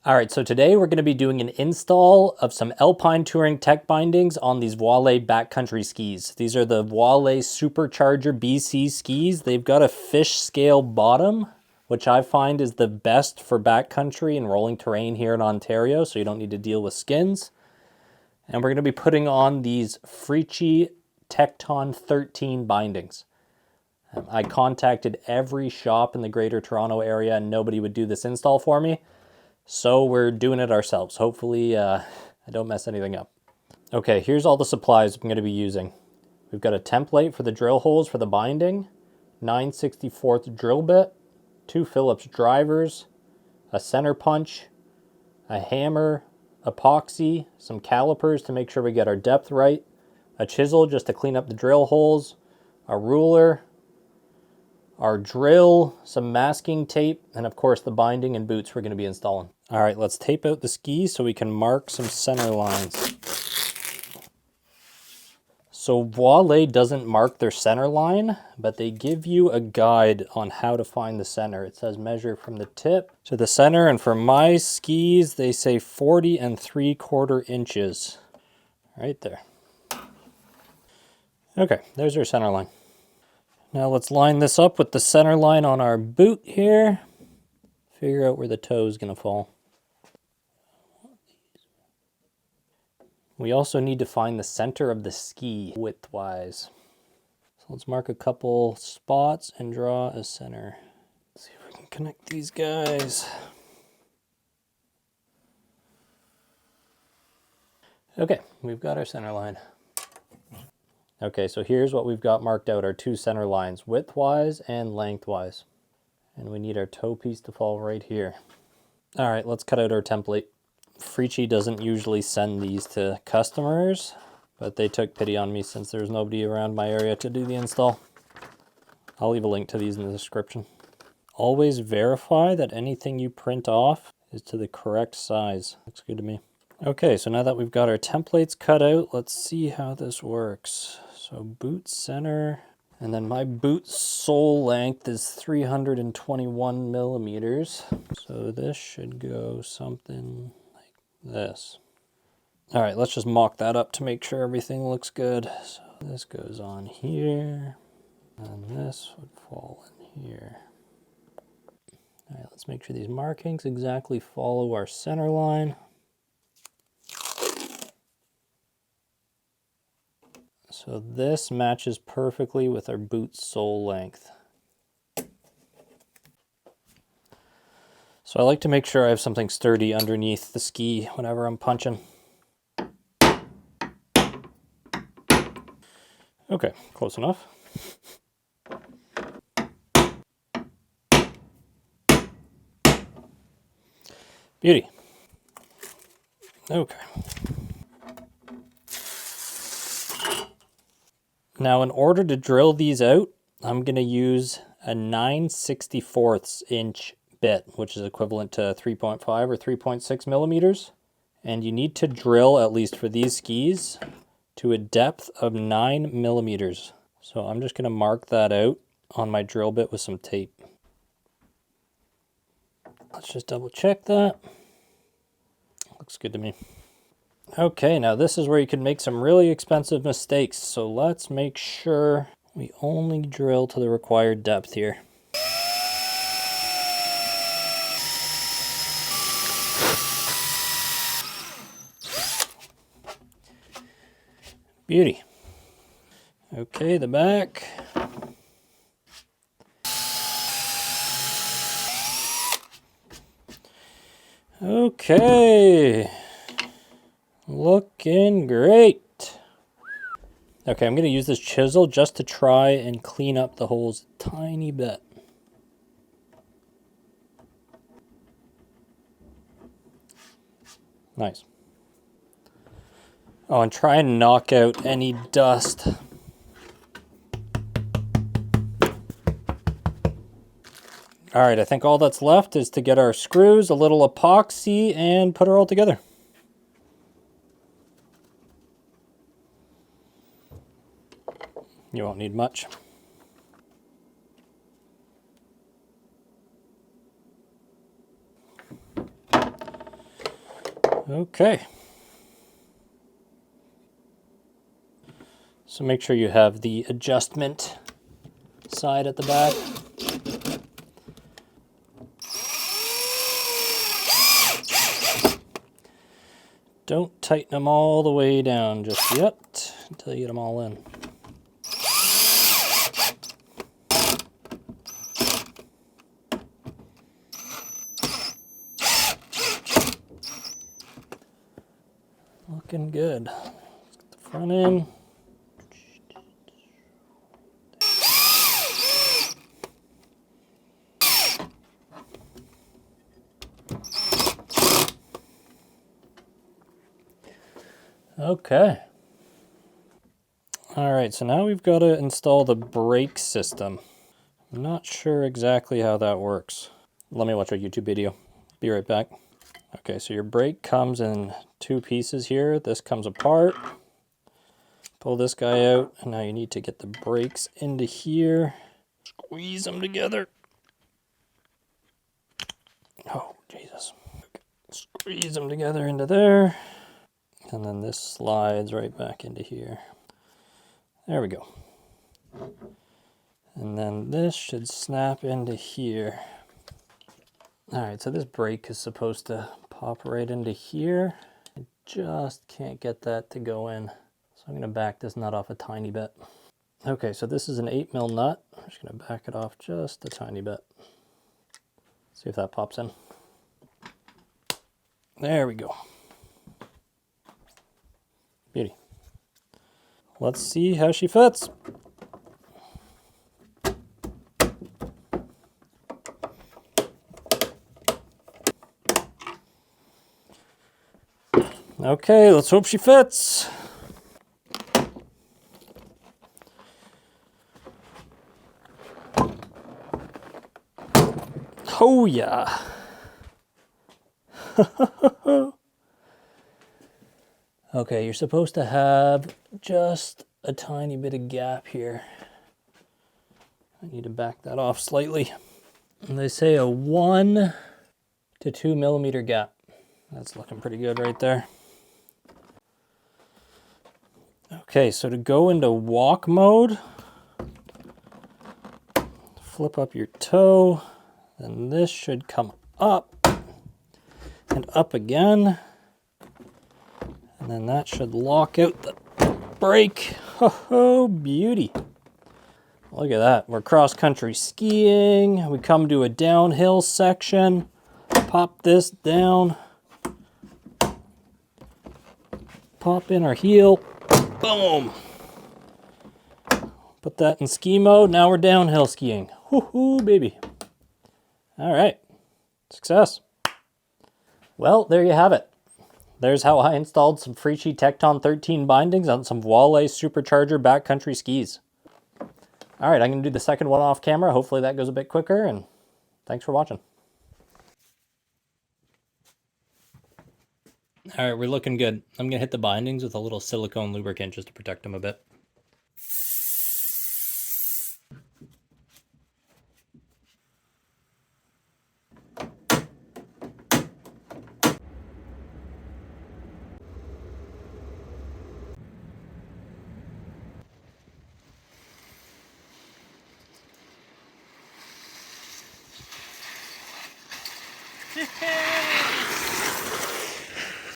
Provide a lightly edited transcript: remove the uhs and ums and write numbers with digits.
All right, so today we're going to be doing an install of some alpine touring tech bindings on these Voile backcountry skis. These are the Voile SuperCharger BC skis. They've got a fish scale bottom, which I find is the best for backcountry and rolling terrain here in Ontario, so you don't need to deal with skins. And we're going to be putting on these Fritschi Tecton 13 bindings. I contacted every shop in the Greater Toronto area and nobody would do this install for me. So we're doing it ourselves. Hopefully I don't mess anything up. Okay, here's all the supplies I'm going to be using. We've got a template for the drill holes for the binding, 9/64 drill bit, 2 Phillips drivers, a center punch, a hammer, epoxy, some calipers to make sure we get our depth right, a chisel just to clean up the drill holes, a ruler, our drill, some masking tape, and of course the binding and boots we're going to be installing. All right, let's tape out the skis so we can mark some center lines. So Voile doesn't mark their center line, but they give you a guide on how to find the center. It says measure from the tip to the center, and for my skis, they say 40 3/4 inches. Right there. Okay, there's our center line. Now let's line this up with the center line on our boot here. Figure out where the toe is going to fall. We also need to find the center of the ski width-wise. So let's mark a couple spots and draw a center. Let's see if we can connect these guys. Okay, we've got our center line. Okay, so here's what we've got marked out, our 2 center lines, width-wise and length-wise. And we need our toe piece to fall right here. All right, let's cut out our template. Fritschi doesn't usually send these to customers, but they took pity on me since there's nobody around my area to do the install. I'll leave a link to these in the description. Always verify that anything you print off is to the correct size. Looks good to me. Okay, so now that we've got our templates cut out, let's see how this works. So boot center, and then my boot sole length is 321 millimeters. So this should go something like this. All right, let's just mock that up to make sure everything looks good. So this goes on here, and this would fall in here. All right, let's make sure these markings exactly follow our center line. So this matches perfectly with our boot sole length. So I like to make sure I have something sturdy underneath the ski whenever I'm punching. Okay, close enough. Beauty. Okay. Now in order to drill these out, I'm going to use a 9/64 inch bit, which is equivalent to 3.5 or 3.6 millimeters. And you need to drill, at least for these skis, to a depth of 9 millimeters. So I'm just going to mark that out on my drill bit with some tape. Let's just double check that. Looks good to me. Okay, now this is where you can make some really expensive mistakes. So let's make sure we only drill to the required depth here. Beauty. Okay, the back. Okay. Looking great. Okay, I'm going to use this chisel just to try and clean up the holes a tiny bit. Nice. Oh, and try and knock out any dust. All right, I think all that's left is to get our screws, a little epoxy, and put her all together. You won't need much. Okay. So make sure you have the adjustment side at the back. Don't tighten them all the way down just yet until you get them all in. Looking good. Let's get the front in. Okay. All right, so now we've got to install the brake system. I'm not sure exactly how that works. Let me watch a YouTube video. Be right back. Okay, so your brake comes in two pieces here. This comes apart. Pull this guy out, and now you need to get the brakes into here. Squeeze them together. Oh, Jesus. Squeeze them together into there. And then this slides right back into here. There we go. And then this should snap into here. All right, so this brake is supposed to pop right into here. I just can't get that to go in. So I'm gonna back this nut off a tiny bit. Okay, so this is an 8mm nut. I'm just gonna back it off just a tiny bit. See if that pops in. There we go. Beauty. Let's see how she fits. Okay, let's hope she fits. Oh yeah. Okay, you're supposed to have just a tiny bit of gap here. I need to back that off slightly. And they say a 1 to 2mm gap. That's looking pretty good right there. Okay, so to go into walk mode, flip up your toe, then this should come up and up again. And then that should lock out the brake. Oh, beauty. Look at that. We're cross-country skiing. We come to a downhill section. Pop this down. Pop in our heel. Boom. Put that in ski mode. Now we're downhill skiing. Woohoo, baby. All right. Success. Well, there you have it. There's how I installed some Fritschi Tecton 13 bindings on some Voile SuperCharger backcountry skis. All right, I'm going to do the second one off camera. Hopefully that goes a bit quicker, and thanks for watching. All right, we're looking good. I'm going to hit the bindings with a little silicone lubricant just to protect them a bit.